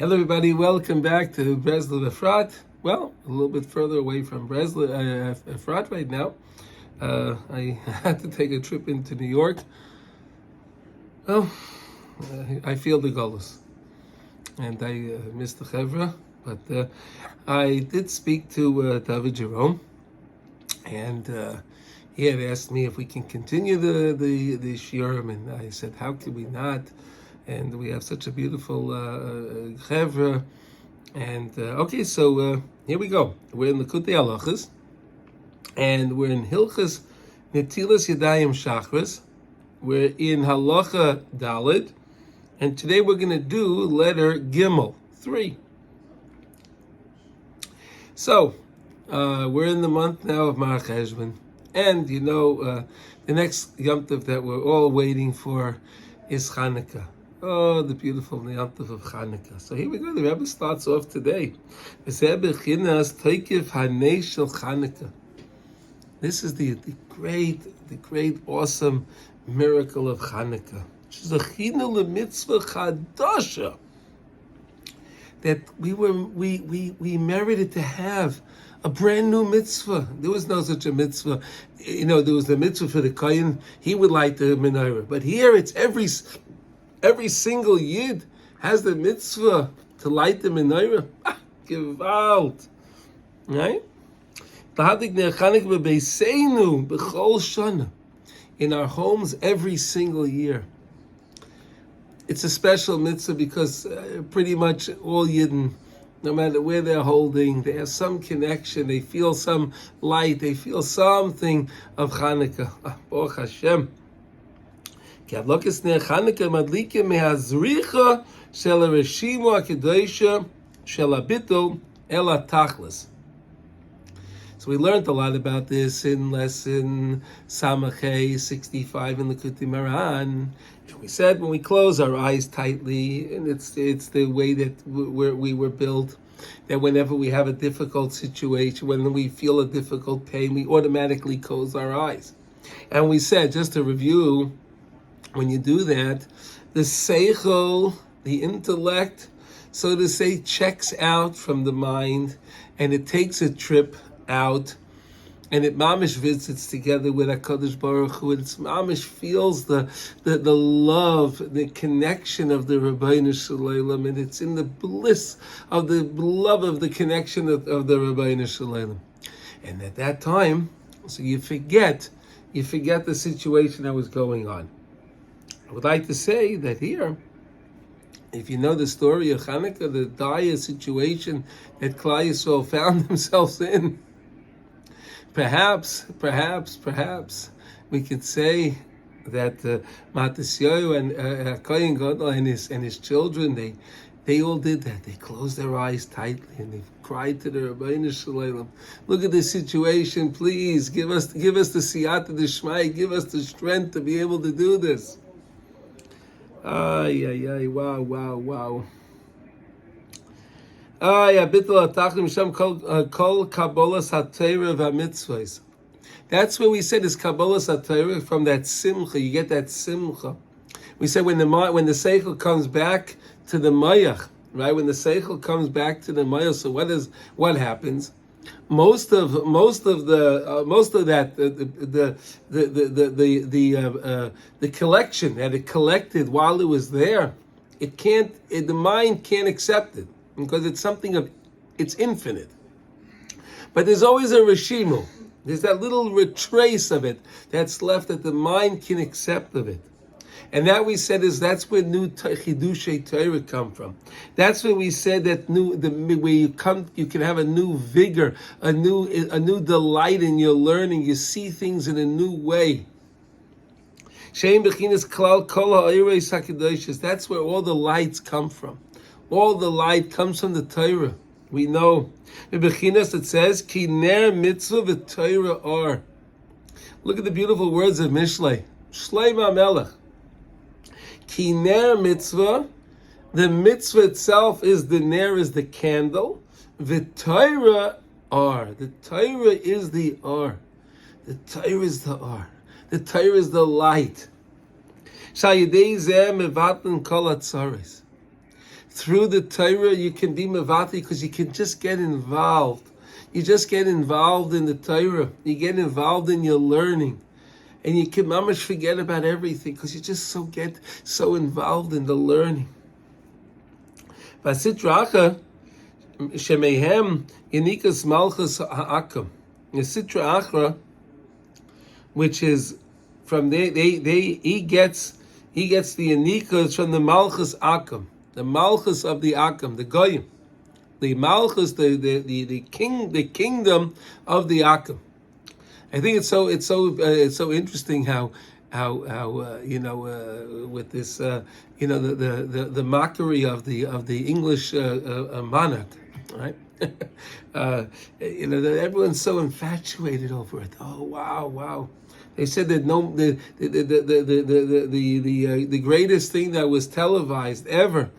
Hello everybody, welcome back to Breslov Efrat. Well, a little bit further away from Breslov Efrat right now. I had to take a trip into New York. Well, I feel the gullus. And I missed the chevra. But I did speak to David Jerome. And he had asked me if we can continue the shiurim. And I said, how could we not? And we have such a beautiful chevra. And okay, so here we go. We're in Likutey Halachos, and we're in Hilchos Netilas Yadayim Shachris. We're in Halacha Daled, and today we're going to do letter Gimel 3. So we're in the month now of Mar Cheshvan, and you know the next Yom Tov that we're all waiting for is Chanukah. Oh, the beautiful Yom Tov of Chanukah. So here we go. The Rebbe starts off today. This is the great, awesome miracle of Chanukah. That we merited to have a brand new mitzvah. There was no such a mitzvah. You know, there was the mitzvah for the kohen. He would light the menorah. But here it's every single yid has the mitzvah to light the menorah. Give out. Right? In our homes every single year. It's a special mitzvah because pretty much all Yidden, no matter where they're holding, they have some connection, they feel some light, they feel something of Chanukah. Baruch Hashem. Ki Avlokes ner Chanukah madlikim mehazricha shel hareshima hakedosha shel habitul el hatachlis. So we learned a lot about this in lesson Samachay 65 in the Likutey Moharan. We said when we close our eyes tightly, and it's the way that we were built, that whenever we have a difficult situation, when we feel a difficult pain, we automatically close our eyes. And we said, just to review, when you do that, the seichel, the intellect, so to say, checks out from the mind, and it takes a trip out, and it mamish visits together with HaKadosh Baruch Hu, and it mamish feels the love, the connection of the Rabbeinu Shalom, and it's in the bliss of the love of the connection of the Rabbeinu Shalom. And at that time, so you forget the situation that was going on. I would like to say that here, if you know the story of Chanukah, the dire situation that Klal Yisrael found themselves in, Perhaps we could say that Matisyahu and Kohen Gadol and his children, they all did that. They closed their eyes tightly and they cried to the Rabbeinu Shalom. Look at this situation, please give us the siyata d'shmai, give us the strength to be able to do this. Wow. That's where we said is Kabbalas HaTorah, from that simcha. You get that simcha. We said when the seichel comes back to the mayach, right? When the seichel comes back to the mayach, so what happens? Most of that the collection that it collected while it was there, the mind can't accept it. Because it's it's infinite. But there's always a reshimu. There's that little trace of it that's left that the mind can accept of it. And that we said that's where new Chidushei Torah come from. That's where we said that where you can have a new vigor, a new delight in your learning. You see things in a new way. That's where all the lights come from. All the light comes from the Torah. We know. In Bechinas it says, Ki ner mitzvah v'Torah or. Look at the beautiful words of Mishlei. Shleima Melech. Ki ner mitzvah. The mitzvah itself is the ner, is the candle. V'Torah or. The Torah is the or. The Torah is the or. The Torah is the light. Shal yedei zeh mevatlen kol hatzaros. through the Torah you can be mavati because you can just get involved. You just get involved in the Torah. You get involved in your learning. And you can mamash forget about everything because you just get so involved in the learning. Vasitra shemehem yenikas malchus ha'akam. The Sitra Achra, which is from he gets the yenikas from the malchus akam, the malchus of the akam, the goyim, the malchus, the kingdom of the akam. I think it's so interesting how with this the mockery of the English monarch, right? That everyone's so infatuated over it. Oh wow! They said that the greatest thing that was televised ever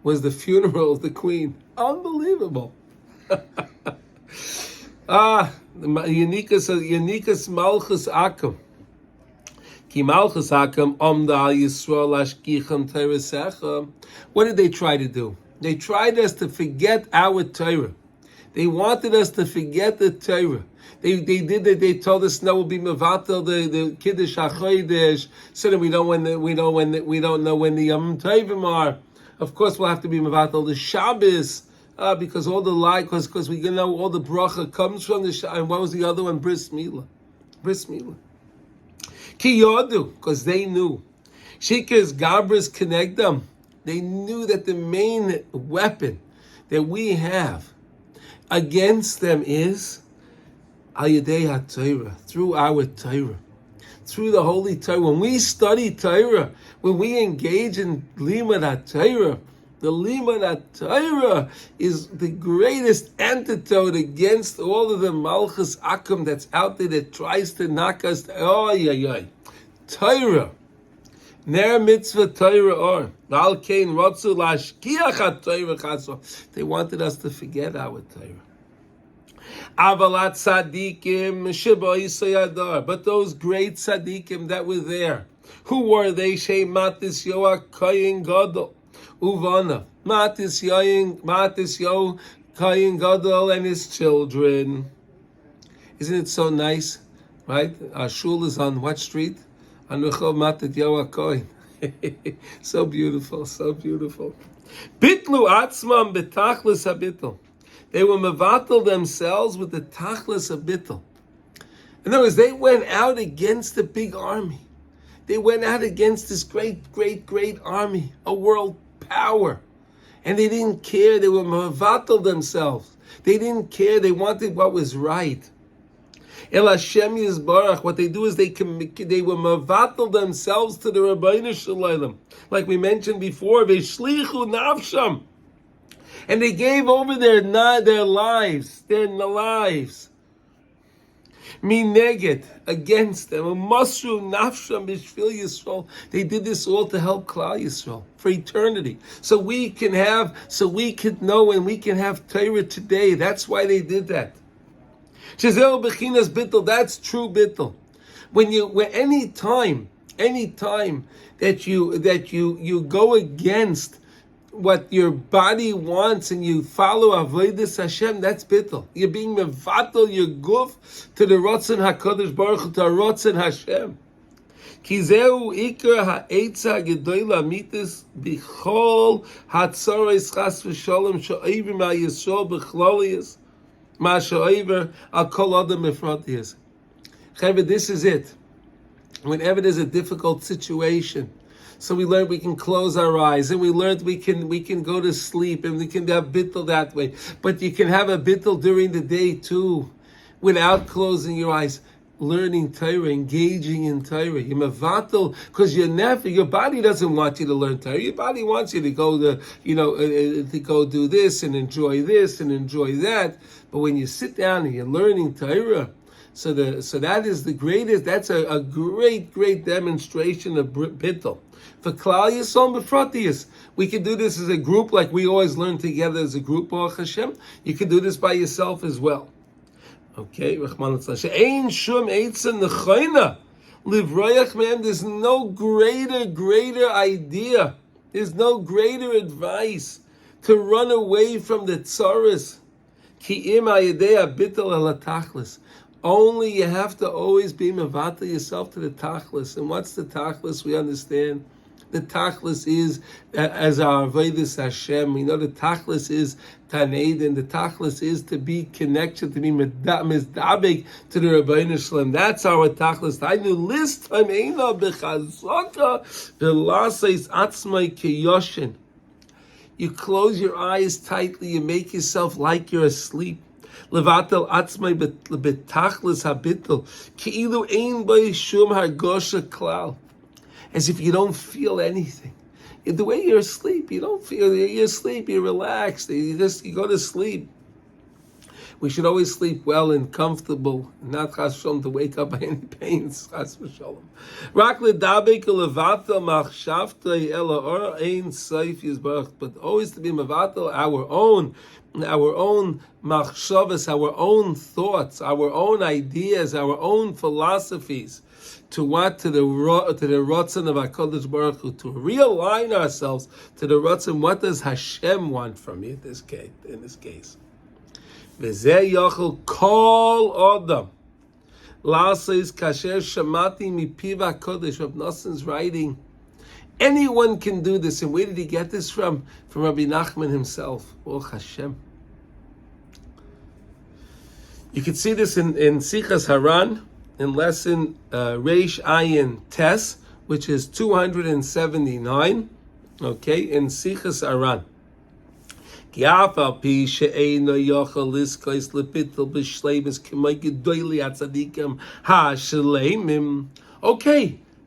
was the funeral of the Queen. Unbelievable. The Yenikas Malchus Akum. Ki Malchus Akum Omda Al Yisrael Ashkicham Teresecha. What did they try to do? They tried us to forget our Torah. They wanted us to forget the Torah. They did that. They told us no, we'll be mevatel the Kiddush HaChodesh, so that we don't know when the Yom Tovim are. Of course, we'll have to be mevatel the Shabbos. Because all the light, because we know all the bracha comes from the and what was the other one? Bris Milah. Ki yodu, because they knew. Shikers Gabras connect them. They knew that the main weapon that we have against them is al yedei HaTorah, through our Torah, through the Holy Torah. When we study Torah, when we engage in limud HaTorah, the limud HaTorah is the greatest antidote against all of the malchus akum that's out there that tries to knock us. Torah, ner mitzvah Torah or al kein rotzu lashkiach HaTorah chaso. They wanted us to forget our Torah. Avalat tzadikim sheboi sayadar. But those great tzadikim that were there, who were they? Shematis yoa koyin gadol. Uvana, Matis Yo, Kayin Gadol and his children. Isn't it so nice, right? Our shul is on what street? On Rechov Matit Yo Koyin. So beautiful, so beautiful. Bitlu Atzmam betachlis habitl. They were mevatel themselves with the tachlis habitl. In other words, they went out against the big army. They went out against this great army, a world power, and they didn't care. They were mevatel themselves. They didn't care. They wanted what was right. El Hashem Yisbarach. What they do is they were mevatel themselves to the Rabbeinu Shalom, like we mentioned before. Veshlichu nafsham, and they gave over their lives. Mineged, against them. Masru nafsham b'shvil Yisrael. They did this all to help Klal Yisrael for eternity, so we can know, and we can have Torah today. That's why they did that. Shazel bechinas bittul. That's true bittul. When any time that you go against what your body wants and you follow avodas Hashem, that's bittul. You're being mevatel your guf to the rotzen HaKadosh Baruch Hu, to rotzen Hashem. Ki zeu ikar ha'etza gedola mitis bichol hatzoros chas v'sholem she'oivim al Yisrael b'chlolius ma she'oiver al kol adam b'fratius. Chaver, this is it. Whenever there's a difficult situation, so we learned we can close our eyes, and we learned we can go to sleep, and we can have bittul that way. But you can have a bittul during the day too, without closing your eyes, learning Torah, engaging in Torah. You're mevatel because your body doesn't want you to learn Torah. Your body wants you to go to go do this and enjoy that. But when you sit down and you're learning Torah, so that is the greatest. That's a great demonstration of bittul. For Klal Yisrael b'fratius, we can do this as a group, like we always learn together as a group. Baruch Hashem, you can do this by yourself as well. Okay, Rachman l'tzlah. Ein shum eitzah nechayna livrayach, man. There's no greater idea. There's no greater advice to run away from the tsaris. Ki im ayidei bitul ala tachlis. Only you have to always be mevata yourself to the tachlis. And what's the tachlis? We understand. The tachlis is as our avodas Hashem. We know the tachlis is Taneidin. The tachlis is to be connected, to be mizdabek to the Rebbeinu Shalom. That's our tachlis. I knew list tameina bechazaka v'laseis atzmai kiyoshin. You close your eyes tightly. You make yourself like you're asleep. Levatel atzmai betachlis habitul ki'ilu ein bei shum hargosha klal. As if you don't feel anything. The way you're asleep, you don't feel, you're asleep, you're relaxed, you go to sleep. We should always sleep well and comfortable, not chas v'sholom to wake up by any pains, chas v'sholom. Rak ledabek levata machshavtei ela or ein seif yizbarach, but always to be mevatel our own machshavas, our own thoughts, our own ideas, our own philosophies. To what? To the Ratzon of HaKadosh Baruch Hu, to realign ourselves to the Ratzon. What does Hashem want from me in this case? V'zeh yachol kol adam la'aseh kasher shamati mipiv HaKadosh. Rav Noson's writing, anyone can do this. And where did he get this from? From Rabbi Nachman himself. Oh Hashem. You can see this in Sichas Haran, in lesson Reish Ayin Tes, which is 279, okay, in Sichas Aran. Okay,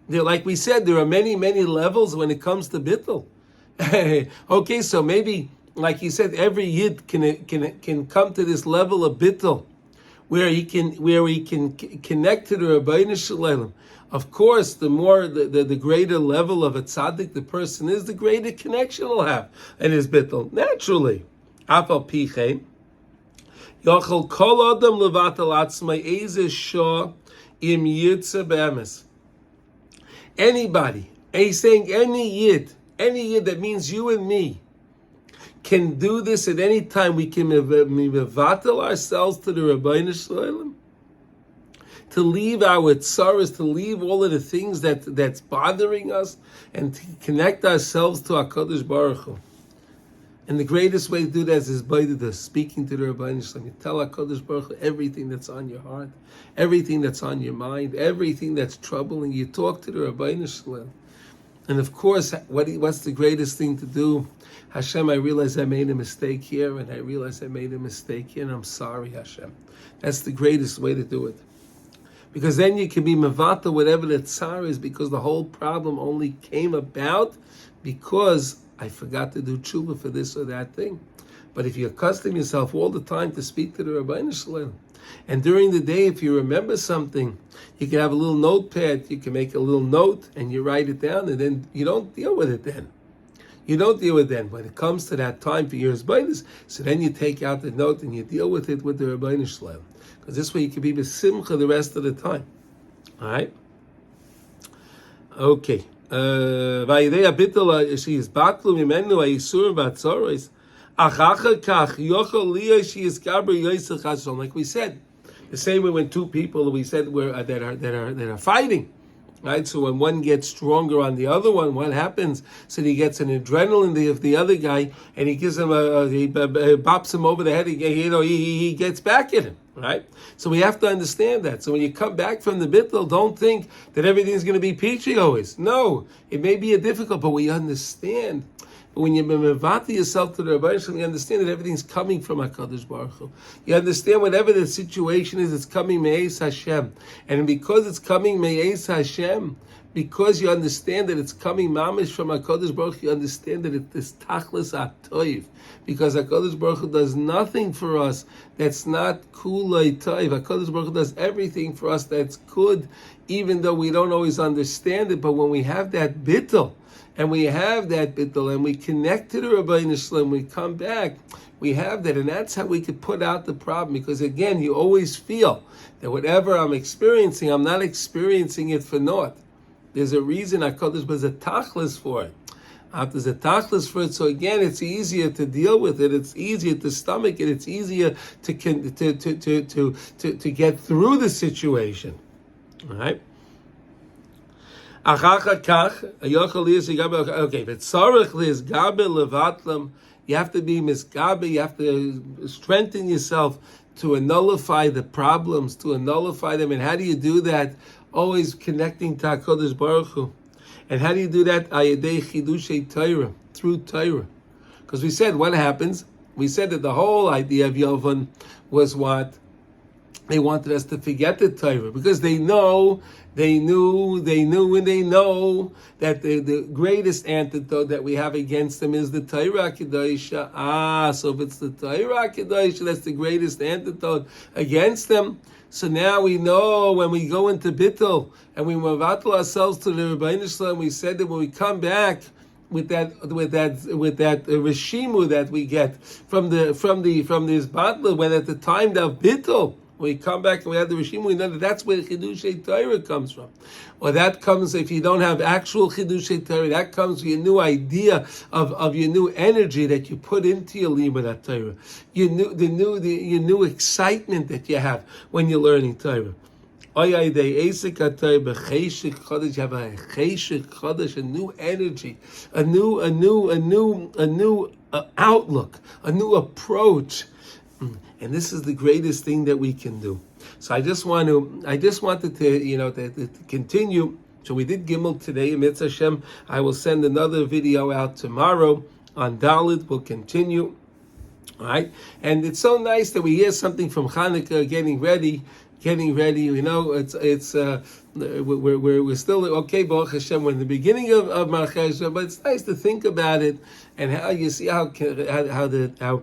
like we said, there are many levels when it comes to bittul. Okay, so maybe, like he said, every yid can come to this level of bittul, where he can connect to the Rebbeinu Shalom. Of course, the more the greater level of a tzaddik the person is, the greater connection he'll have in his bittul. Naturally, afal pichein yochel kol adam levatel atzmai ezeh shah im yitza be'emes. Anybody, he's saying any yid that means you and me, can do this at any time. We can mevatel ourselves to the Rebbeinu Shalom, to leave our tsaras, to leave all of the things that's bothering us, and to connect ourselves to HaKadosh Baruch Hu. And the greatest way to do that is by speaking to the Rebbeinu Shalom. You tell HaKadosh Baruch Hu everything that's on your heart, everything that's on your mind, everything that's troubling. You talk to the Rebbeinu Shalom. And of course, what's the greatest thing to do? Hashem, I realize I made a mistake here, and I realize I made a mistake here, and I'm sorry, Hashem. That's the greatest way to do it. Because then you can be mevata whatever the tsar is, because the whole problem only came about because I forgot to do tshuva for this or that thing. But if you accustom yourself all the time to speak to the Rebbeinu Shalom, and during the day, if you remember something, you can have a little notepad, you can make a little note, and you write it down, and then you don't deal with it then. You don't deal with it then. When it comes to that time for your Rebbeinu, so then you take out the note and you deal with it with the Rebbeinu Shalom. Because this way you can be b'simcha the rest of the time. All right? Okay. Like we said, the same way when two people we said that are fighting, right? So when one gets stronger on the other one, what happens? So he gets an adrenaline of the other guy, and he gives him he bops him over the head. He gets back at him, right? So we have to understand that. So when you come back from the bittul, don't think that everything's going to be peachy always. No, it may be a difficult, but we understand. When you mevati yourself to the Rebbeinu Shalom, you understand that everything's coming from HaKadosh Baruch Hu. You understand whatever the situation is, it's coming me'ez Hashem. And because it's coming me'ez Hashem, because you understand that it's coming mamish from HaKadosh Baruch Hu, you understand that it is tachlis atoiv. Because HaKadosh Baruch Hu does nothing for us that's not kulei toiv. HaKadosh Baruch Hu does everything for us that's good, even though we don't always understand it. But when we have that bittul, and we have that bittul, and we connect to the Rebbeinu Shalom, we come back, we have that, and that's how we could put out the problem. Because again, you always feel that whatever I'm experiencing, I'm not experiencing it for naught. There's a reason HaKadosh was a tachlis for it. After the tachlis for it, so again, it's easier to deal with it. It's easier to stomach it. It's easier to get through the situation. All right. Okay, but you have to be misgabe. You have to strengthen yourself to nullify the problems, to nullify them. And how do you do that? Always connecting to HaKadosh Baruch Hu. And how do you do that? Ayadei chidushei Torah, through Torah. Because we said, what happens? We said that the whole idea of Yovan was what? They wanted us to forget the Torah because they knew that the greatest antidote that we have against them is the Torah Kedosha. So if it's the Torah Kedosha, that's the greatest antidote against them. So now we know when we go into Bittul and we mevatel ourselves to the Rebbeinu Shalom, we said that when we come back with that Rishimu that we get from this battle, when at the time of Bittul, we come back and we have the Rishimu, we know that that's where Chidushei Torah comes from. Or that comes, if you don't have actual Chidushei Torah, that comes with your new idea of your new energy that you put into your Limud Torah. Your new excitement that you have when you're learning Torah. You have a cheshik chodesh, a new energy, a new outlook, a new approach. And this is the greatest thing that we can do. So I just wanted to continue. So we did Gimel today, Mitzvah Hashem. I will send another video out tomorrow on Dalit. We'll continue. All right. And it's so nice that we hear something from Chanukah, getting ready. We're still okay, Baruch Hashem. We're in the beginning of Marchesha, but it's nice to think about it and how you see how Chanukah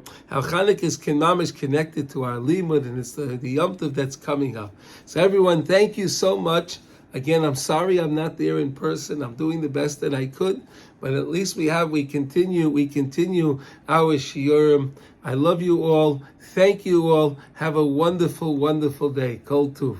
is mamish connected to our limud, and it's the Yom Tov that's coming up. So everyone, thank you so much. Again, I'm sorry I'm not there in person. I'm doing the best that I could, but at least we continue our shiurim. I love you all. Thank you all. Have a wonderful, wonderful day. Kol Tuv.